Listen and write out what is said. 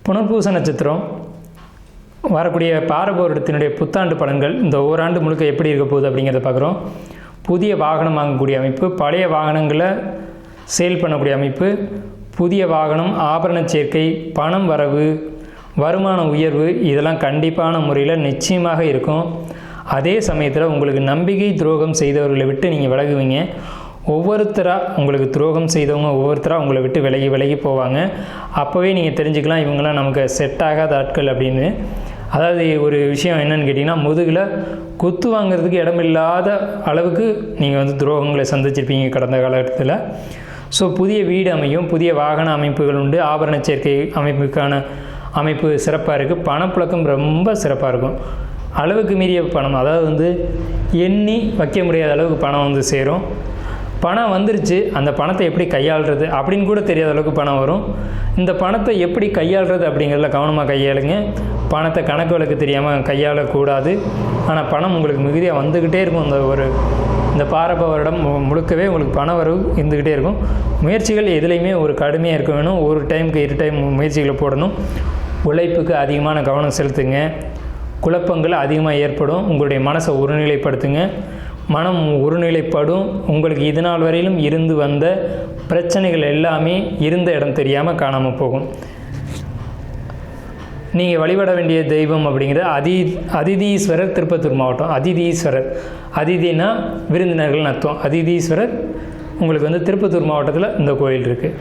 புனர்பூச நட்சத்திரம் வரக்கூடிய பாரப வருடத்தினுடைய புத்தாண்டு பலன்கள் இந்த ஓராண்டு முழுக்க எப்படி இருக்க போகுது அப்படிங்கிறத பார்க்குறோம். புதிய வாகனம் வாங்கக்கூடிய அமைப்பு, பழைய வாகனங்களை சேல் பண்ணக்கூடிய அமைப்பு, புதிய வாகனம், ஆபரண சேர்க்கை, பணம் வரவு, வருமான உயர்வு, இதெல்லாம் கண்டிப்பான முறையில் நிச்சயமாக இருக்கும். அதே சமயத்தில் உங்களுக்கு நம்பிக்கை துரோகம் செய்தவர்களை விட்டு நீங்கள் விலகுவீங்க. ஒவ்வொருத்தராக உங்களுக்கு துரோகம் செய்தவங்க ஒவ்வொருத்தராக உங்களை விட்டு விலகி போவாங்க. அப்போவே நீங்கள் தெரிஞ்சுக்கலாம் இவங்களாம் நமக்கு செட் ஆகாத ஆட்கள் அப்படின்னு. அதாவது ஒரு விஷயம் என்னன்னு கேட்டிங்கன்னா, முதுகில் குத்து வாங்கிறதுக்கு இடமில்லாத அளவுக்கு நீங்கள் துரோகங்களை சந்திச்சிருப்பீங்க கடந்த காலகட்டத்தில். ஸோ புதிய வீடு அமையும், புதிய வாகன அமைப்புகள் உண்டு, ஆபரண சேர்க்கை அமைப்புக்கான அமைப்பு சிறப்பாக இருக்குது. பணப்புழக்கம் ரொம்ப சிறப்பாக இருக்கும். அளவுக்கு மீறிய பணம், அதாவது எண்ணி வைக்க முடியாத அளவுக்கு பணம் சேரும். பணம் வந்துருச்சு, அந்த பணத்தை எப்படி கையாளுறது அப்படின்னு கூட தெரியாத அளவுக்கு பணம் வரும். இந்த பணத்தை எப்படி கையாளுறது அப்படிங்கிறதுல கவனமாக கையாளுங்க. பணத்தை கணக்கு வழக்கு தெரியாமல் கையாளக்கூடாது. ஆனால் பணம் உங்களுக்கு மிகுதியாக வந்துக்கிட்டே இருக்கும். இந்த பாரப வருடம் முழுக்கவே உங்களுக்கு பண வரவு இருந்துக்கிட்டே இருக்கும். முயற்சிகள் எதுலேயுமே ஒரு கடுமையாக இருக்க வேணும். ஒரு டைமுக்கு 2 டைம் முயற்சிகளை போடணும். உழைப்புக்கு அதிகமான கவனம் செலுத்துங்க. குழப்பங்கள் அதிகமாக ஏற்படும். உங்களுடைய மனசை ஒருநிலைப்படுத்துங்க. மனம் ஒருநிலைப்படும். உங்களுக்கு இது நாள் வரையிலும் இருந்து வந்த பிரச்சனைகள் எல்லாமே இருந்த இடம் தெரியாமல் காணாமல் போகும். நீங்கள் வழிபட வேண்டிய தெய்வம் அப்படிங்கிறது அதிதீஸ்வரர், திருப்பத்தூர் மாவட்டம். அதிதீஸ்வரர், அதிதினா விருந்தினர்கள் அர்த்தம். அதிதீஸ்வரர் உங்களுக்கு திருப்பத்தூர் மாவட்டத்தில் இந்த கோயில் இருக்குது.